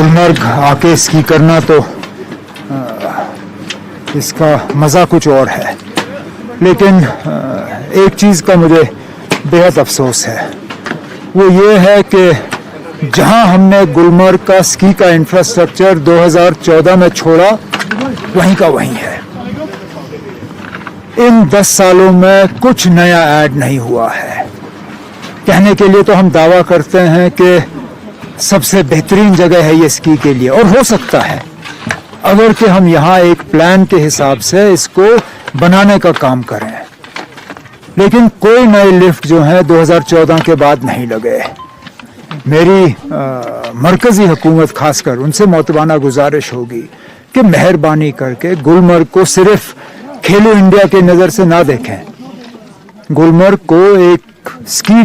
गुलमर्ग आके स्की करना तो इसका मज़ा कुछ और है, लेकिन एक चीज़ का मुझे बेहद अफसोस है, वो ये है कि जहां हमने गुलमर्ग का स्की का इंफ्रास्ट्रक्चर 2014 में छोड़ा वहीं का वहीं है। इन 10 सालों में कुछ नया ऐड नहीं हुआ है। कहने के लिए तो हम दावा करते हैं कि सबसे बेहतरीन जगह है ये स्की के लिए, और हो सकता है अगर कि हम यहाँ एक प्लान के हिसाब से इसको बनाने का काम करें, लेकिन कोई नए लिफ्ट जो हैं 2014 के बाद नहीं लगे। मेरी मरकजी हुकूमत खासकर उनसे मोतबाना गुजारिश होगी कि मेहरबानी करके गुलमर्ग को सिर्फ खेलो इंडिया की नज़र से ना देखें, गुलमर्ग को एक स्की